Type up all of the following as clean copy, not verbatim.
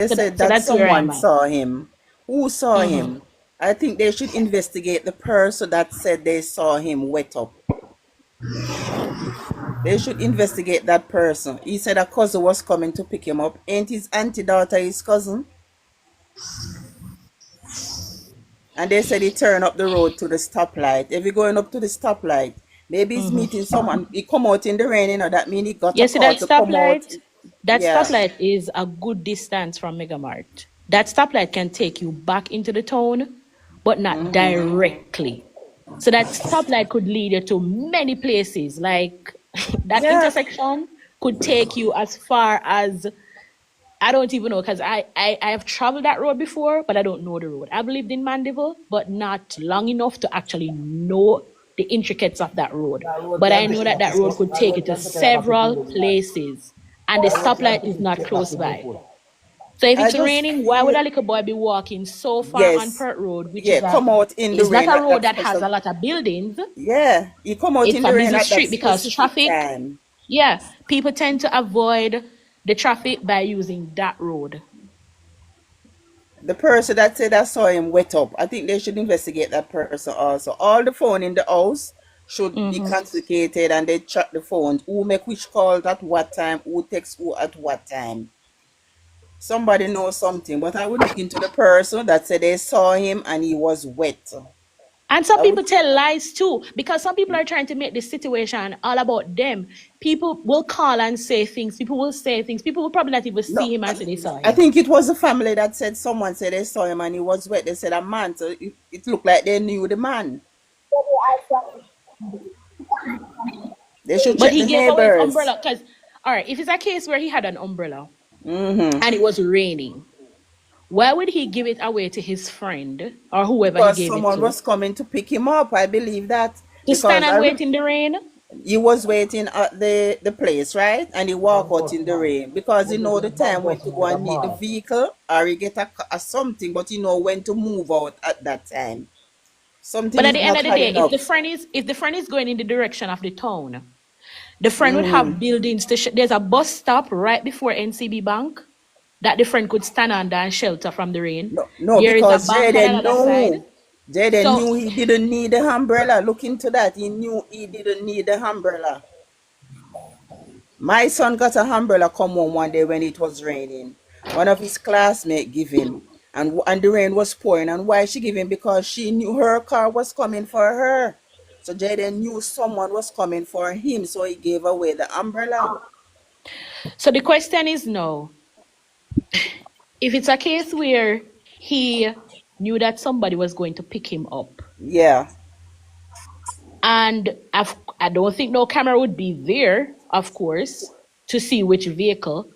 They said So that that's where I'm someone at. saw him. Who saw him? I think they should investigate the person that said they saw him wet up. They should investigate that person. He said a cousin was coming to pick him up. Ain't his auntie daughter his cousin? And they said he turned up the road to the stoplight. If he going up to the stoplight, maybe he's meeting someone. He come out in the rain, that means he got a Yes, see call that to come out. stoplight? That Yeah. stoplight is a good distance from Megamart. That stoplight can take you back into the town, but not directly. So that stoplight could lead you to many places. Like that Yeah. intersection could take you as far as I don't even know because I have traveled that road before, but I don't know the road. I've lived in Mandeville, but not long enough to actually know the intricacies of that road. That road But can I know take you that back that to road could that take you road to can take you back to several Goodwood land. places, and the That road can stoplight take is you not straight back close to by. Goodwood. So if I it's just raining, why would feel, a little boy be walking so far on yes. Pert Road, which Yeah, come out in the is not rain a at road that that has special. a lot of buildings? Yeah, he come out It's in a the rain busy at that street because specific traffic, time. yeah, people tend to avoid the traffic by using that road. The person that said I saw him wet up, I think they should investigate that person also. All the phone in the house should be confiscated and they track the phones. Who make which call at what time, who text who at what time. Somebody knows something, but I would look into the person that said they saw him and he was wet. And some I would, people tell lies too, because some people are trying to make this situation all about them. People will call and say things. People will say things. People will probably not even no, see him and say they saw I him. think it was a family that said someone said they saw him and he was wet. They said a man, so it looked like they knew the man. They should But check he the gave away his neighbors. umbrella because, all right, if it's a case where he had an umbrella Mm-hmm. and it was raining, why would he give it away to his friend or whoever he Because gave it someone to was coming to pick him up. I believe that to stand because and wait in the rain? he was waiting at the place, right? And he walked One out in the person, rain because he one know the person, one time when to person go get a and meet the ball. vehicle or he get a something, but he know when to move out at that time. Something But at is the end not of the high day, enough. if the friend is going in the direction of the town, the friend would Mm-hmm. have buildings to. There's a bus stop right before NCB Bank that the friend could stand under and shelter from the rain. No, no, There is a because bank on Jayden another side. knew. Jayden So, knew he didn't need the umbrella. Look into that. He knew he didn't need the umbrella. My son got a umbrella come home one day when it was raining. One of his classmates give him, and the rain was pouring. And why she give him? Because she knew her car was coming for her. So Jaden knew someone was coming for him, so he gave away the umbrella. so the question is no. If it's a case where he knew that somebody was going to pick him up, Yeah. and I don't think no camera would be there, of course, to see which vehicle.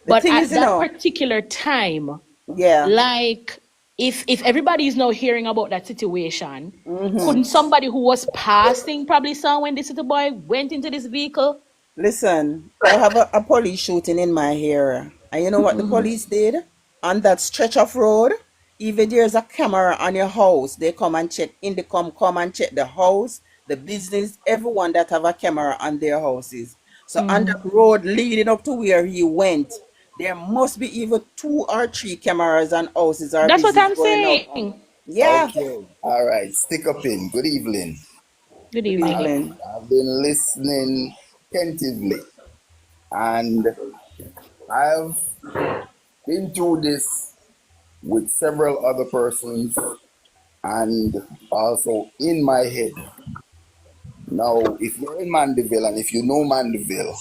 The But thing is, at that particular time, yeah. like if everybody is now hearing about that situation, Mm-hmm. couldn't somebody who was passing probably saw when this little boy went into this vehicle? Listen, I have a police shooting in my area. And you know what the police did? On that stretch of road, even there's a camera on your house, they come and check in the come and check the house, the business, everyone that have a camera on their houses. So on that road leading up to where he went, there must be even 2 or 3 cameras and houses or That's what business I'm going up. saying. Yeah. Okay, all right. Stick up in. Good evening. Good Good evening. evening. I've been listening attentively, and I've been through this with several other persons, and also in my head. Now, if you're in Mandeville and if you know Mandeville,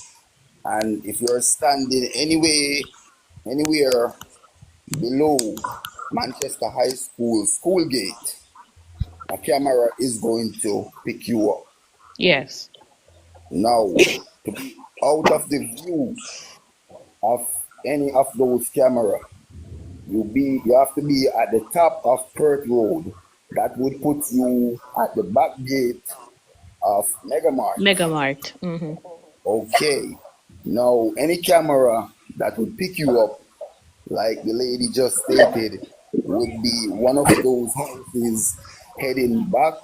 and if you're standing anywhere below Manchester High School gate, a camera is going to pick you up. Yes. Now, to be out of the view of any of those cameras, you have to be at the top of Perth Road. That would put you at the back gate of Megamart. Megamart. Okay. Now, any camera that would pick you up, like the lady just stated, would be one of those houses heading back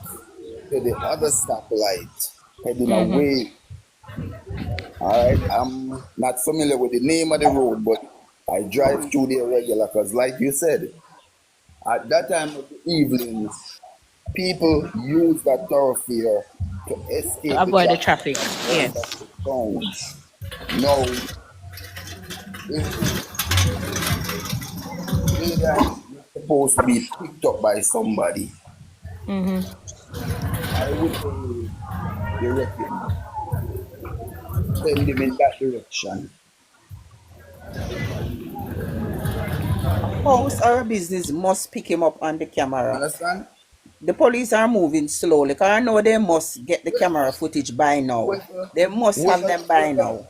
to the other stoplight, heading away. All right. I'm not familiar with the name of the road, but I drive through there regular because, like you said, at that time of the evening, people use that thoroughfare to To escape the avoid the traffic traffic. from going back Yes. to town. Now, if Jayden is supposed to be picked up by somebody, why would they direct him, send him in that direction? A house or a business must pick him up on the You camera. understand? The police are moving slowly because I know they must get the camera footage by now. Whoever, They must have whoever, them by whoever, now.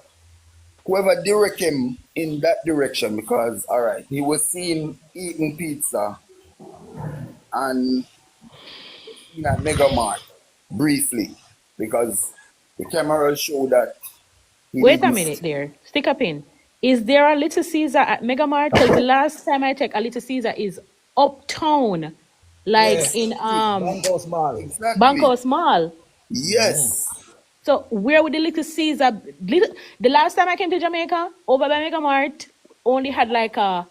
whoever direct him in that direction, because all right, he was seen eating pizza and seen at Mega Mart briefly, because the camera showed that he Wait a didn't. minute there. Stick up in. Is there a Little Caesar at Megamart? Because the last time I checked, a Little Caesar is uptown, like in Exactly, Bankhouse Mall. exactly. Bankhouse Mall. Yes, So where would the Little Caesar? The last time I came to Jamaica, over by Megamart, only had like a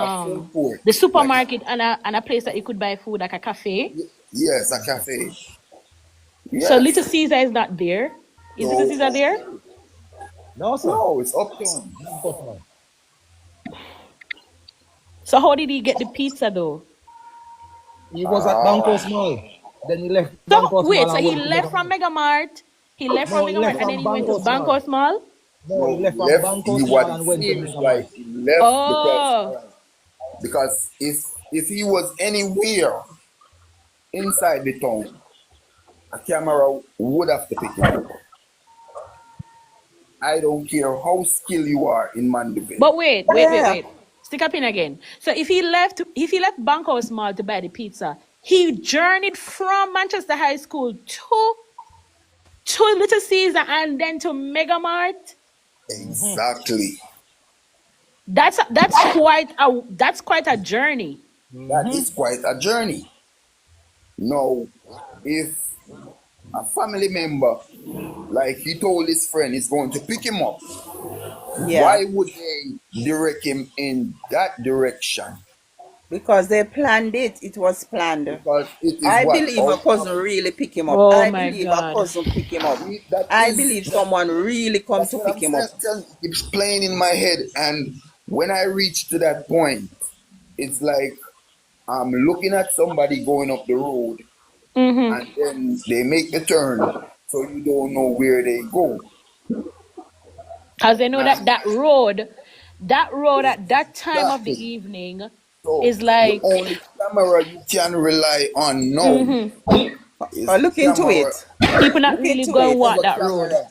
a full court, the like supermarket and a place that you could buy food, like a cafe. yes, a cafe. So Little Yes. Caesar is not there. Is Little So Caesar there? No, sir. no, it's uptown. Bankhouse Mall. So how did he get the pizza though? He was at Bankhouse Ah, Mall. Then he left So Bankhouse Mall wait, so and he went to left Mega from Mall. Megamart. He left from No, he Megamart left and then from he went to Bankhouse Mall. Bankhouse Mall. No, he no, left he from left. He Bankhouse what Mall it and went to seems Mega like Mall. he left because Oh, because if he was anywhere inside the town, a camera would have to pick him up. I don't care how skilled you are in Mandeville. but Yeah, wait. Stick up in again. So if he left Bankhouse Mall to buy the pizza, he journeyed from Manchester High School to Little Caesar and then to Megamart. Exactly. That's quite a journey. That is quite a journey. Now, if a family member, like he told his friend, is going to pick him up, yeah. why would they direct him in that direction? Because they planned it. It was planned. Because it is I what believe a out cousin of really pick him up. Oh I my believe a God. cousin pick him up. that I is believe someone really come that's to what pick I'm him up. it's playing in my head. And when I reach to that point, it's like I'm looking at somebody going up the road and then they make the turn, so you don't know where they go. Because they know that And that road at that time of the exactly. evening So is the like, only camera you can rely on now is the Look into camera, it. people not Look really into going it. walk whatever that road. camera,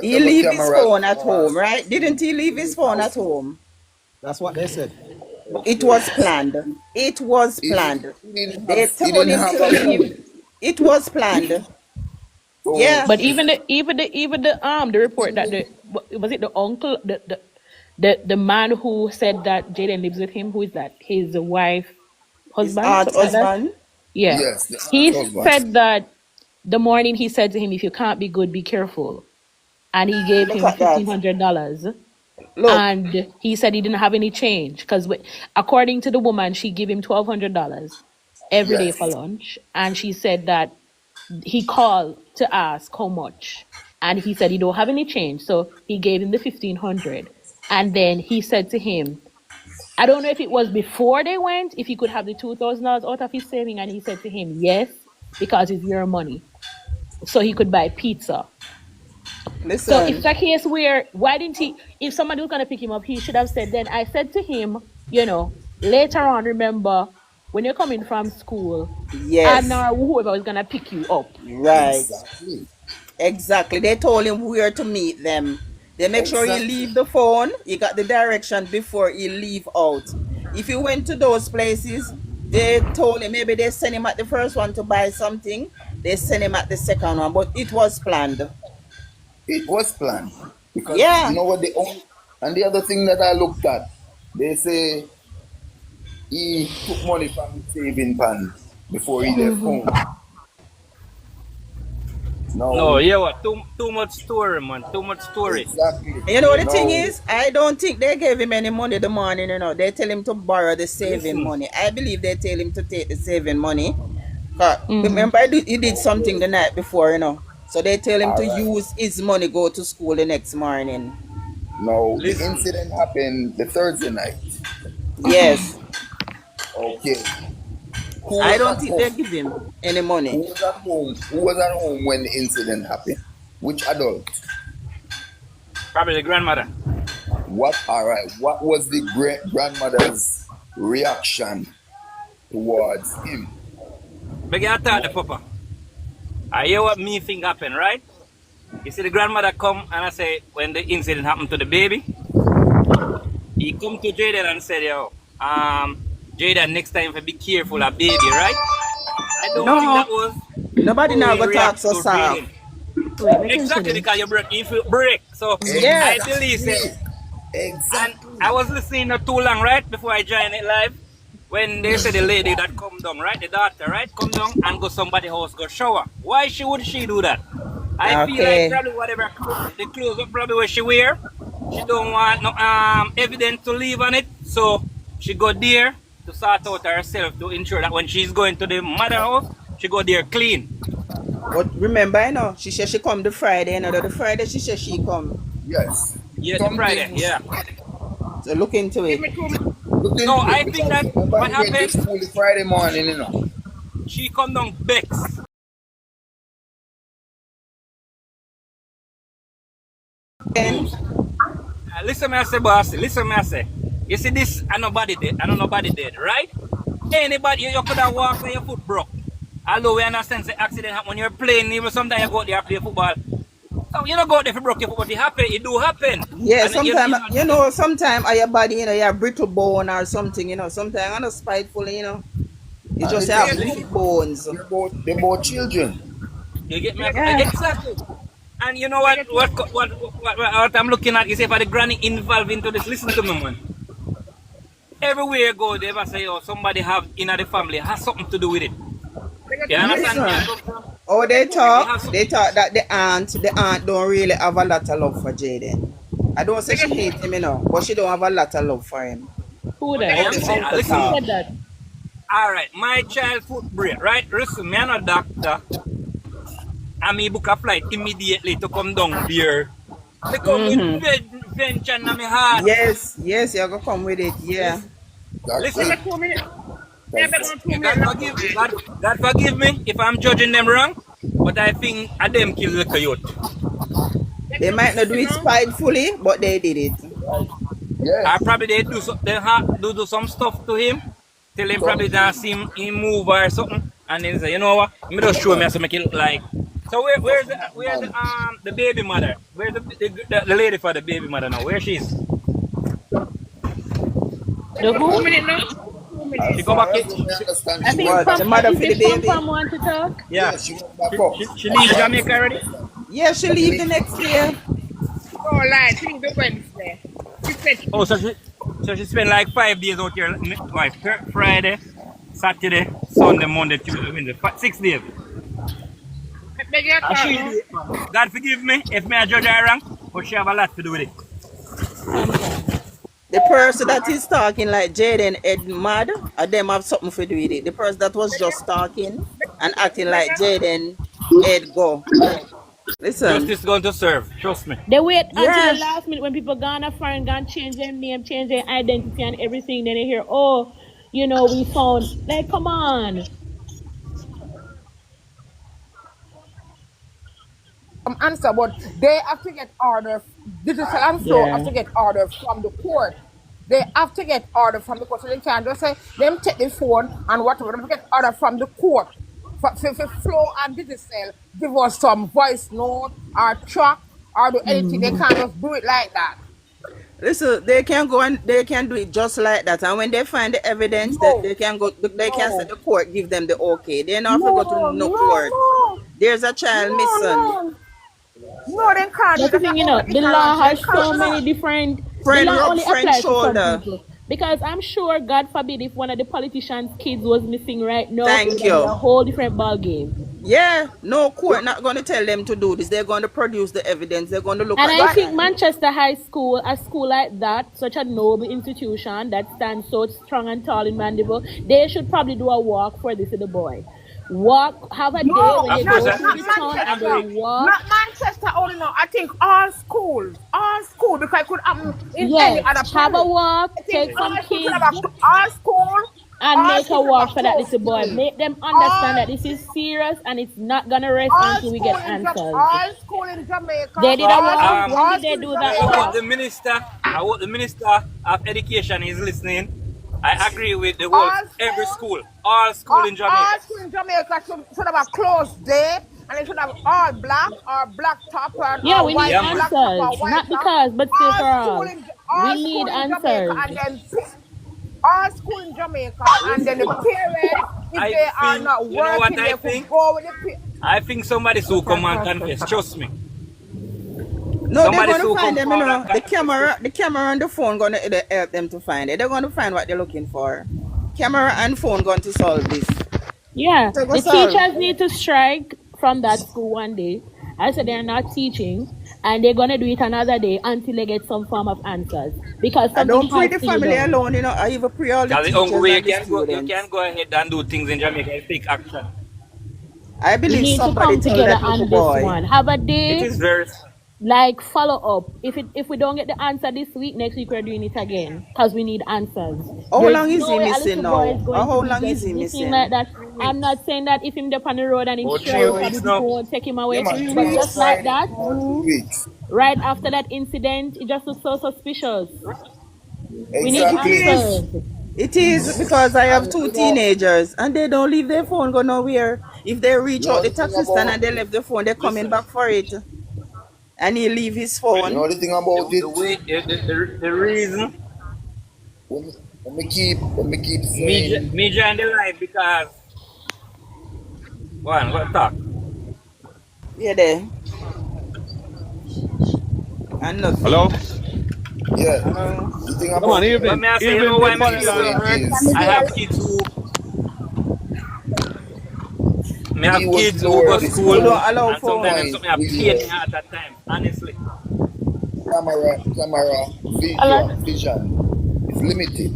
He whatever leave his cameras phone at are home, right? Didn't he leave in his his phone at house. home? That's what they said. It Okay. was planned. It was planned. They He told didn't him have to a leave. phone. It was planned. So Yeah. But even the report that was it the uncle the man who said that Jaden lives with him, who is that, his wife, His husband, aunt something like that. husband. Yeah, yes, the he husband. said that the morning he said to him, if you can't be good, be careful, and he gave Look him at that. $1,500. Look. And he said he didn't have any change because, according to the woman, she gave him $1,200 every day for Yes. lunch, and she said that he called to ask how much, and he said he don't have any change, so he gave him the 1,500, and then he said to him, I don't know if it was before they went, if he could have the $2,000 out of his saving, and he said to him, yes, because it's your money, so he could buy pizza. So if Listen. it's a case where, why didn't he, if somebody was gonna pick him up, he should have said, then I said to him, later on, remember when you're coming from school, and Yes. whoever was gonna pick you up. Right. Exactly. Exactly. They told him where to meet them. They make sure he Exactly. leave the phone. He got the direction before he leave out. If he went to those places, they told him maybe they send him at the first one to buy something. They send him at the second one, but it was planned. It was planned. Because you Yeah. know what, the only and the other thing that I looked at, they say he took money from his saving pan before he left home. No, No, yeah, what? Too much story, man. Too much story. exactly. And you know what the thing No, is? I don't think they gave him any money the morning, you know. They tell him to borrow the saving Listen, money. I believe they tell him to take the saving money. 'Cause Mm-hmm. remember, he did something the night before, you know. So they tell him all to right. use his money, go to school the next morning. No, the listen. incident happened the Thursday night. Yes. Okay. Who I was don't at think they home? give him any Who money. was at home? Who was at home when the incident happened? Which adult? Probably the grandmother. What? All right. What was the great grandmother's reaction towards him? Begin to talk the papa. I hear what me think happened, right? You see the grandmother come and I say when the incident happened to the baby, he come to Jayden and said, yo, Jayden, next time be careful of baby, right? I don't think that No, was nobody how now he go talk react so to soft. Jayden. Wait, make him Exactly finish. because you break, if you break. So I Yes. believe say, Exactly. and I Exactly. was listening not too long, right, before I joined it live. When they said the lady that come down, right, the daughter, right, come down and go somebody house go shower. Why would she do that? I feel like Okay. probably whatever the clothes up probably where she wear, she don't want no evidence to leave on it, so she go there to sort out herself to ensure that when she's going to the mother house, she go there clean. But remember, you know, she said she come the Friday, you know, the Friday she said she come. Yes. Yeah, the Some Friday, things yeah. So look into it. look No, into it I think because that what nobody went to happened, school the Friday morning, you know. she come down Bex. Then Listen me I say, boss. Listen me I say. You see this, and nobody dead. I know nobody dead, right? Anybody, you could have walked and your foot broke. Although we understand the accident happen when you're playing, even sometimes you go out there and play football. So you don't go out there if you broke your foot, but it happen. It do happen. yeah, And sometimes you know, you know, sometimes your body, you know, you have brittle bone or something, you know. Sometimes I'm not spiteful, you know. You And just the have thing yes, is, weak bones. they're both children. you get me Yeah. exactly. And you know what I'm looking at is if the granny involved into this. Listen to me, man. Everywhere you go, they ever say, oh, somebody have in the family has something to do with it. You understand where I Listen. come from? Oh, They have they something. talk that the aunt don't really have a lot of love for Jaden. I don't say she hates him, you know, but she don't have a lot of love for him. Who How that? I'm the saying, uncle listen, Who man. talk. said that? All right, my child foot break, right? Listen, me I'm a doctor. And me book a flight immediately to come down there. Me come with Mm-hmm. vengeance in my heart. Yes, yes, you're gonna come with it, yeah. Listen, That's listen. it. That's it. God forgive me if I'm judging them wrong, but I think I them kill the coyote. They might not do it spitefully, but they did it. Right. I Yes. probably they do do some stuff to him, till him probably don't Something see him move or something, and then say, you know what? Me just show me so make it look like. So toughen up, where's man. the baby mother? Where's the lady for the baby mother now? Where she's? The who? As She go far back. as we understand, I she think went What? back. The Pam. mother Is for the it Pam baby? Pam want to talk? Yeah. Yeah, she went back up. She As leave far as Jamaica we already? understand. Yeah, she She leave the leave. next year. Oh, so she spent like 5 days out here, like Friday, Saturday, Sunday, Monday, Tuesday, Wednesday, 6 days. And she do it, man. God forgive me if me I judge her wrong, but she have a lot to do with it. Pam Pam. The person that is talking like Jaden Ed mad, them have something to do with it. The person that was just talking and acting like Jaden Ed go. Listen. Justice going to serve, trust me. They wait until the Yeah. last minute when people gonna foreign, gonna change their name, change their identity and everything. Then they hear, oh, we found. Like, come on. Answer, but they have to get order. Digital and flow have Yeah. to get order from the court. They have to get order from the court. So they can't just say them take the phone and whatever. They have to get order from the court. For flow and digital, give us some voice note or track or do anything. They can't just do it like that. Listen, they can go and they can do it just like that. And when they find the evidence that No, they can go, they can say no, the court give them the okay. They don't have to no, go to no no, court. no, There's a child no, missing. no. No, they can't do That's it. the That's thing, not over the ignorance. law They has can't so do many that. different. The Friend law rub only friend applies to some shoulder. people. Because I'm sure, God forbid, if one of the politicians' kids was missing right now, it Thank would have been you. a whole different ball game. Yeah, no court not going to tell them to do this. They're going to produce the evidence. They're going to look And at the I Right. think crime. Manchester High School, a school like that, such a noble institution that stands so strong and tall in Mandeville, they should probably do a walk for this little boy. Walk, have a day No, when they Of course, go not through not the town and they Manchester. walk. Not Manchester only no. I think all school because it could happen in any Yes, other have a parish. walk, I think take some all school should kids have all school, and all make school a should have walk a for that closed little boy. day. Make them understand that All this is serious and it's not gonna rest until we get answers. all school in Jamaica, They so did a walk. When all did they school in do that I hope Jamaica, walk? the minister, I hope the minister of education is listening. I agree with the whole all every school. school, all school in All Jamaica. school in Jamaica should have a closed day and it should have all black or black top and Yeah, or we need white Yeah, man. black top or answers. white Not top. because, but still for all. We All need school in Jamaica answers. and then all school in Jamaica and then the parents, if I they are think, not you know what working, I they could think? go with the parents. I think somebody You should come can and talk to confess. her. Trust me. No, they're Somebody going to should find come them, you forward know. and The confess. camera and the phone going to help them to find it. They're going to find what they're looking for. Camera and phone going to solve this. Yeah, They're going the to solve. teachers need to strike from that school one day. I said they're not teaching, and they're gonna do it another day until they get some form of answers. Because I something don't pray has the to be family done. alone, you know. I even pray all the Because the only teachers way and the you can students. go ahead and do things in Jamaica is take action. I We believe need to somebody come tell together that little on this boy. one. Have a It day, is very like follow up. If we don't get the answer this week, next week we're doing it again because we need answers. How There's long is no he way a missing little boy is now? going to How be long is just he missing like missing? that. 3 I'm weeks. not saying that if him up on the road and him about stray out, 3 weeks probably people now. won't take him Yeah, away. man, 3 But last just weeks. like Friday that, or 2 weeks. right after that incident, it just looks so suspicious. We need It Exactly. is. answers. It is because I have And two teenagers and they don't leave their phone go nowhere. If they reach you out know the the thing taxi stand and about they left the phone, they're coming Listen, back for it. And he leave his when you phone. know the thing about the it. way the reason When me keep saying me join the line because one what talk. Yeah, there. And Hello? nothing. yeah, Hello. the thing Come on, about But evening. may I say, you know Evening, why what big me me keep panel feel so and saying hurt? friends. is I have kids he was who go lower to this We school don't morning allow and sometimes phone. them point something a pain where me at that time. Honestly. camera vision is limited.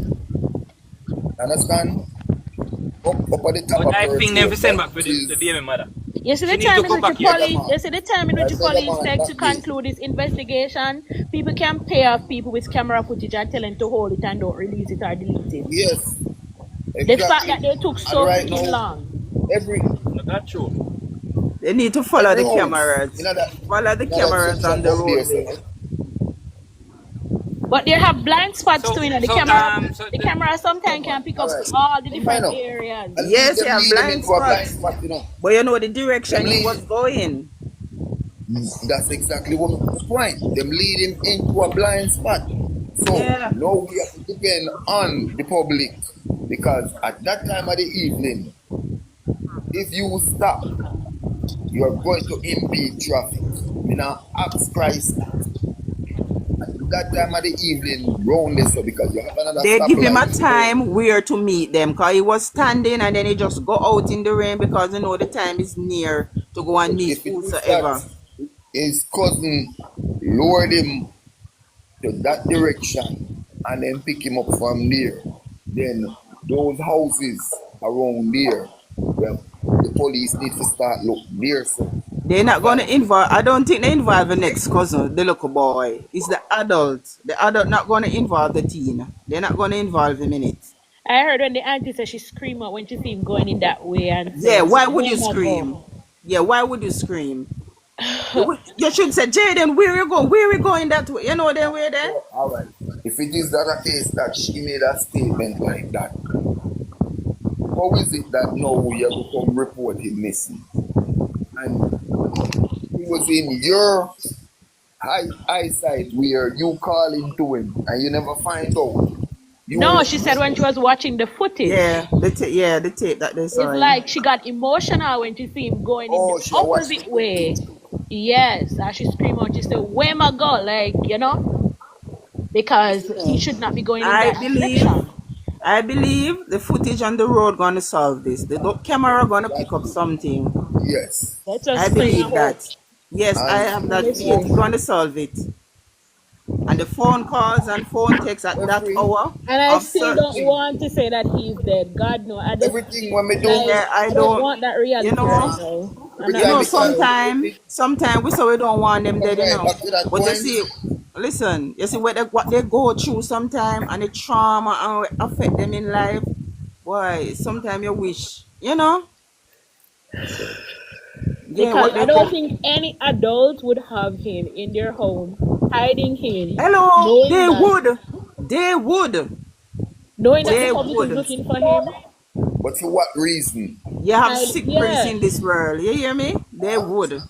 Understand? Up at the top But of I her think them tape, to send that back for the is baby mother. You see the She need to time in come which the back here. police, Vagabond. you see the time in which I the said police man take that to day. conclude this investigation. People can pay off people with camera footage and tell them to hold it and don't release it or delete it. Yes, The fact that exactly. they took And so right freaking now, long. every No, that's true. They need to follow every the house cameras. Follow the in that cameras on section the out there, roadway. so But they have blind spots So too, you know. The so camera, so the camera sometimes can pick all up right. all the I'm fine different now. areas. And Yes, you them have lead them blind into a blind spots. spot, you know. But you know the Them direction he was lead going. that's exactly what the point. Them lead him into a blind spot. So Yeah. now we have to depend on the public because at that time of the evening, if you stop, you are going to impede traffic. You know, ask Christ at that time of the evening round this so because you have another They give him a stoplight. time where to meet them because he was standing and then he just go out in the rain because you know the time is near to go and meet If it is whosoever. that his cousin lured him to that direction and then pick him up from there, then those houses around there, well, the police need to start look there. So They're not gonna involve. I don't think they involve the next cousin, the little boy. It's the adult. The adult not gonna involve the teen. They're not gonna involve him in it. I heard when the auntie said she screamed out when she see him going in that way and Yeah, said, why would "Where you am I scream? go?" Yeah, why would you scream? You should say, Jayden, where you going? Where we going that way? You know then where there? all right, if it is that a case that she made a statement like that, how is it that now you have to come report him missing? And he was in your eyesight where you calling to him and you never find out. No, You she said when she was watching the footage. Yeah, the tape that they It's saw him. like she got emotional when she see him going in the she watched opposite way. Yes, and she screamed out. She said, "Where am I go?" Like, you know. because he Listen, should not be going in I that believe, direction. I believe the footage on the road gonna solve this. The camera gonna pick up exactly. something. Yes. Let's I just pray and believe hope. that. Yes, I And have that faith. It's Honestly. gonna solve it. And the phone calls and phone texts at that every hour And I of still don't search. everything, want to say that he's dead. God no. I just everything when we do, like Yeah, I I don't don't. want that You reality right know, now. I'm every not you time know. we try ready. to flip Sometime, it, sometime we say we don't want them come dead. You right know, back to that but you point. see, listen. You see what they go through sometime and the trauma and what affect them in life. Boy, sometimes you wish. You know, yeah, Because what I they don't go. think any adult would have him in their home, hiding him, Hello, knowing they that would. They would. knowing that the They public is would. looking for him. But for what reason? You have Hide, sick priests yeah. in this world. You hear me? They would.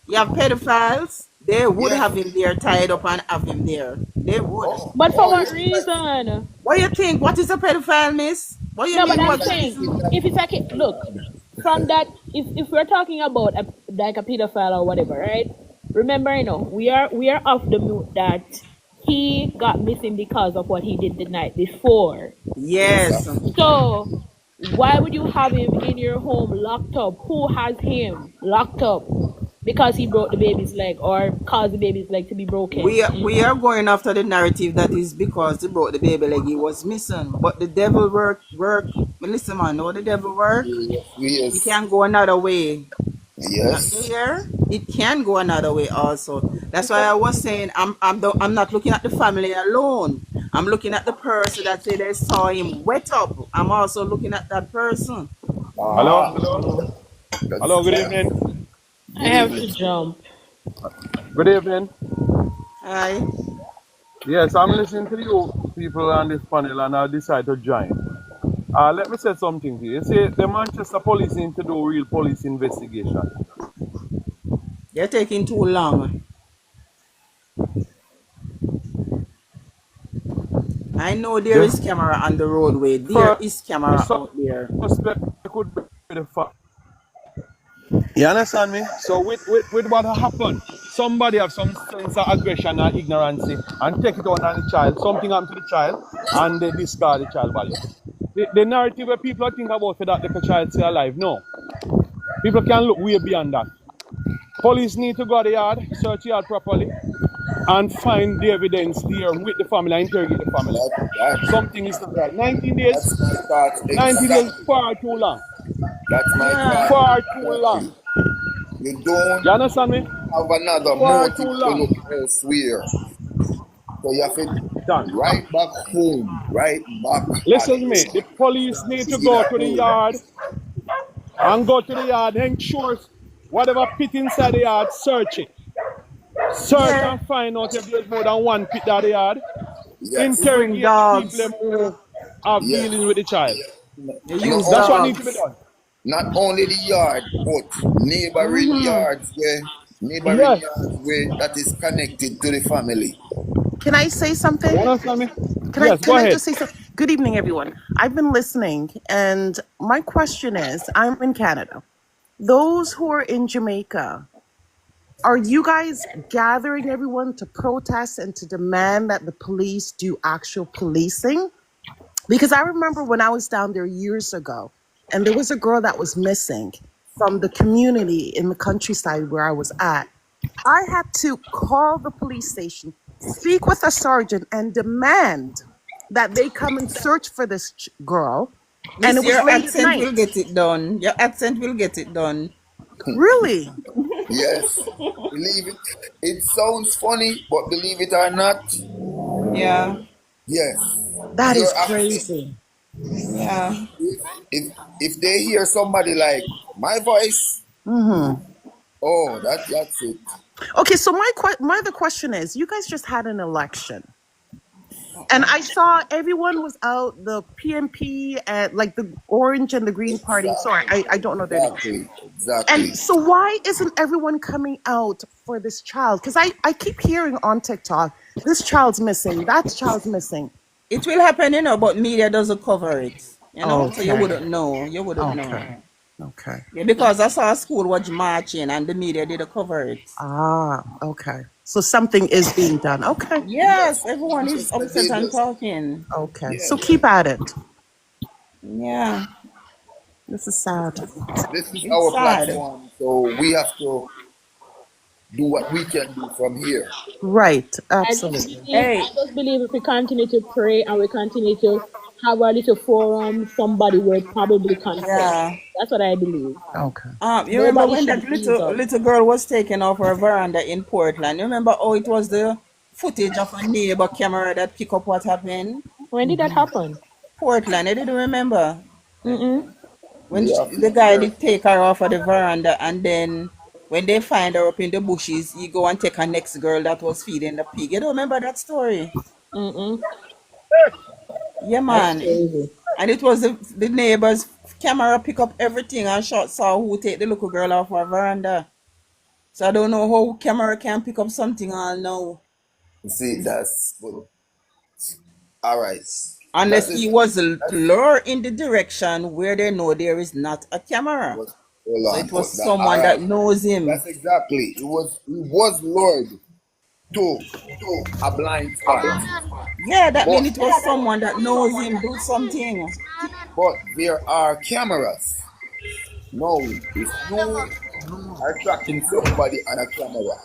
You have pedophiles. They would Yes. have him there tied up and have him there. They would. But for Oh, what yes, yes. reason? What do you think? What is a pedophile, miss? What do you No, but mean? I'm What Anything, saying is? anything that, if it's like look from that if we're talking about like a pedophile or whatever, right? Remember, we are of the mood that he got missing because of what he did the night before. Yes. exactly. So why would you have him in your home locked up? Who has him locked up? Because he broke the baby's leg or caused the baby's leg to be broken. We are going after the narrative that is because he brought the baby like he was missing. But the devil work. Listen, man, know the devil work. Yes, It yes, can go another way. Not yes. there. It can go another way also. That's why I was saying I'm not looking at the family alone. I'm looking at the person that say they saw him wet up. I'm also looking at that person. Hello? Ah, Hello, good that's evening. I good have evening. to jump. Good evening. Hi. Yes, I'm listening to you people on this panel and I decide to join. Let me say something to you. You see, the Manchester police need to do real police investigation. You're taking too long. I know there The is camera on the roadway. There is camera first out there. suspect could be the fact. You understand me? So with what happened, somebody have some sense of aggression or ignorance and take it out on the child. Something happened to the child and they discard the child body. The narrative where people think about that the child still alive. No. People can look way beyond that. Police need to go to the yard, search the yard properly, and find the evidence there with the family and interrogate the family. That Something is not right. 19 days, that's my thoughts 19 days exactly. far too long. That's my Yeah. thought Far too long. exactly. You don't You understand me? have another Far too motive to long. look elsewhere. So you have to Done. right back home, right back at Listen to me. The home. police need to See go that to the home. yard and go to the yard, ensure whatever pit inside the yard, search it. Search Yeah. and find out if there's more than one pit at the yard. You Yes, bring Interrogate the people dogs. who have yes. dealings with the child. You Not use That's what only needs to be dogs. done. not only the yard, but neighboring Yes. yards where that is connected to the family. Can I say You something? understand me? Can I Yes, go can I ahead. just say something? Good evening, everyone. I've been listening, and my question is: I'm in Canada. Those who are in Jamaica, are you guys gathering everyone to protest and to demand that the police do actual policing? Because I remember when I was down there years ago, and there was a girl that was missing from the community in the countryside where I was at. I had to call the police station, speak with a sergeant, and demand that they come and search for this girl. And Miss, it was your late at accent night. will get it done. Your accent will get it done. Really? Yes, believe it. It sounds funny, but believe it or not, Yeah. yes, That is your accent. crazy. Yeah. If they hear somebody like my voice, oh, that's it. Okay, so my other question is: you guys just had an election, and I saw everyone was out, the PMP and like the Orange and the Green Party. Sorry, Exactly, I don't know their names. exactly, And exactly. so why isn't everyone coming out for this child? Because I keep hearing on TikTok, this child's missing, that child's missing. It will happen, but media doesn't cover it. So you Okay. wouldn't know. You wouldn't know. Okay. Okay. Yeah, because I saw a school was marching and the media didn't cover it. Ah, okay. So something is being done. Okay. Yes, Yes, everyone is Manchester upset did and this. talking. Okay. Yeah. So keep at it. Yeah, This is sad. This is it's our sad. platform, so we have to do what we can do from here. Right. I just Absolutely. believe Hey, I just believe if we continue to pray and we continue to have our little forum, somebody will probably confess. yeah. That's what I believe. Okay. You remember Nobody when should that be eased up. little girl was taken off her veranda in Portland? You remember how it was the footage of a neighbor camera that pick up what happened? When did that happen? Portland, I didn't remember Mm-mm. when We have to the be guy did careful. take her off of the veranda, and then when they find her up in the bushes, he go and take her next girl that was feeding the pig. You don't remember that story? Mm-mm. Yeah, That's man. crazy. And it was the neighbor's camera pick up everything and shot saw who take the little girl off her veranda. So I don't know how camera can pick up something all now. See, It's, that's but all right. That unless he is was that's lured in the direction where they know there is not a camera. what. Hold So on. it was That all someone that right. knows him. That's exactly. It was lured to a blind spot, Yeah, that but means it was someone that knows him do something. there are cameras. Now, if you are tracking somebody on a camera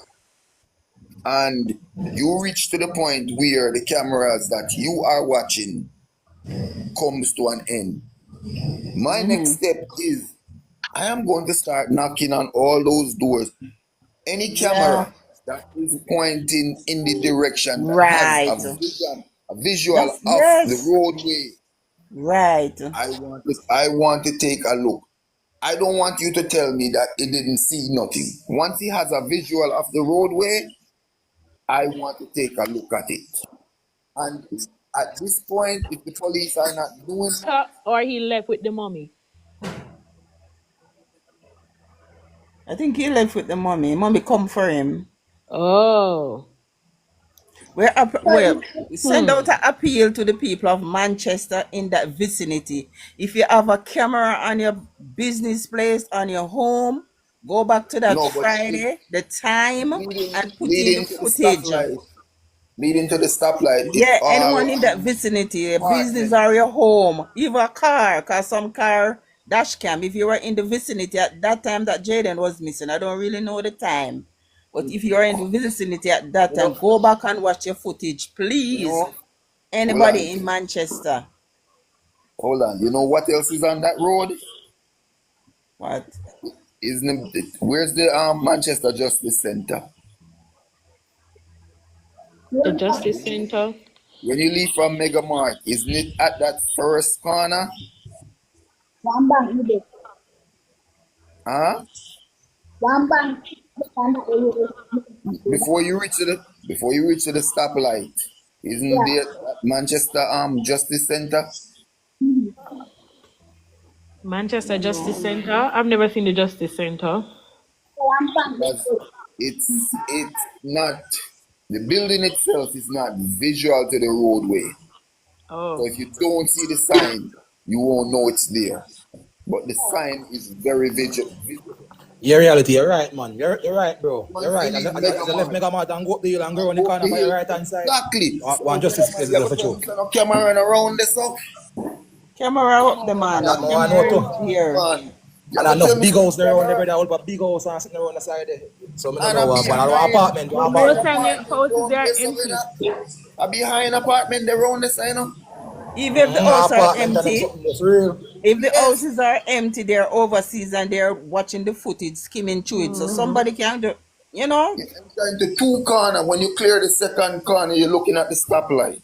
and you reach to the point where the cameras that you are watching comes to an end, my next Hmm. step is I am going to start knocking on all those doors. Any Yeah, camera that is pointing in the direction that has right. a visual That's of the yes, roadway, right. I want to take a look. I don't want you to tell me that he didn't see nothing. Once he has a visual of the roadway, I want to take a look at it. And at this point, if the police are not doing much, Or he left with the mommy. I think he left with the mommy. Mommy come for him. Oh. Well, send Hmm. out an appeal to the people of Manchester in that vicinity. If you have a camera on your business place, on your home, go back to that no, but Friday, the time, leading and put in the leading to the footage. stoplight, leading to the stoplight, it's Yeah, anyone all in that vicinity, a business apartment. or your home, even a car, cause some car dash cam. If you were in the vicinity at that time that Jayden was missing, I don't really know the time, but if you are in the vicinity at that You know, time, go back and watch your footage, you please. know, hold Anybody on, in Manchester? hold on. You know what else is on that road? What? Isn't it, where's the Manchester Justice Center? The Justice Center. When you leave from Mega Mart, isn't it at that first corner? One bank you did. Huh? One bank Before you reach to the stoplight, isn't yeah. there that Manchester Justice Center? Manchester Don't Justice know. Center. I've never seen the Justice Center. One bank you Because did. it's not, the building itself is not visual to the roadway. So Oh. if you don't see the sign, you won't know it's there. But the sign is very visible. Your reality, you're right, man. You're right, bro. You're Once you right. leave As Mega I left Mart Mega Mart and go up the hill and go and around the go up corner the for your hill, right hand side. exactly. One So justice place you there ever for tell true. me, no camera around this up? Camera up the man. And The I'm I know camera too. is Come on, here. man. You And ever tell enough me big say house the there around there, camera brother. All but big house and sitting around the side there. So I don't and know a what going on. One behind apartment, one But behind most apartment. time the apartment houses they round are this up, empty. a behind apartment they round this, you know? Even if the house are Apartment and them empty, something that's real. if the Yes. houses are empty, they're overseas and they're watching the footage, skimming through it. So somebody can do, you know. You enter into two corner. When you clear the second corner, you're looking at the stoplight.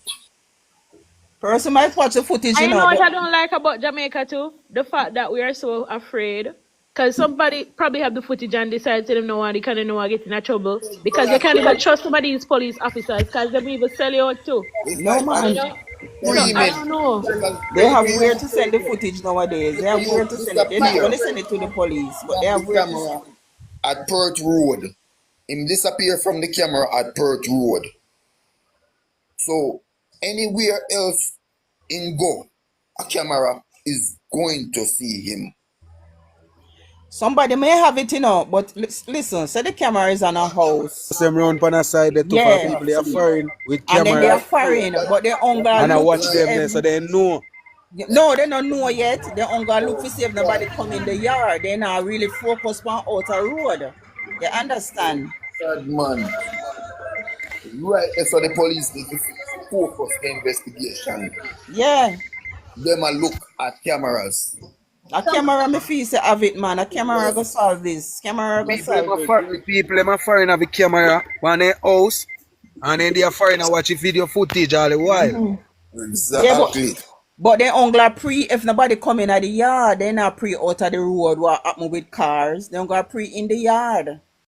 Person might watch the footage, And you you know know, what but I don't like about Jamaica too? The fact that we are so afraid. Because somebody probably have the footage and decide to them no one, they can't know I get in trouble. Because they can't even Exactly. trust some of these police officers because they will even sell you out too. It's no like You an man. know? So I agreement. don't know. Because They say have for where you, to send the footage nowadays. They for have you where to send it. They're not disappear going to send it to the police, but they from the have where to camera send it. at Perth Road. Him disappear from the camera at Perth Road. So anywhere else in go, a camera is going to see him. Somebody may have it, but listen, say the camera is on a house. Them round on the side, the two for Yeah. people they are foreign with And then they camera are foreign, but they only and I look watch for them there every. so they know. No, they don't know yet. They only look for see if nobody come in the yard. They not really focus on outer road. You understand? Third man. Right, so the police need to focus the investigation. Yeah. Them a look at cameras. A camera me feel say have it, man. A camera go solve this. Camera go solve it. People them a foreign have a camera on their house and then they are foreign and watch video footage all the while. Yeah, Exactly. but they only pre if nobody come in at the yard, they not pre out of the road what happen with cars. They only pre in the yard.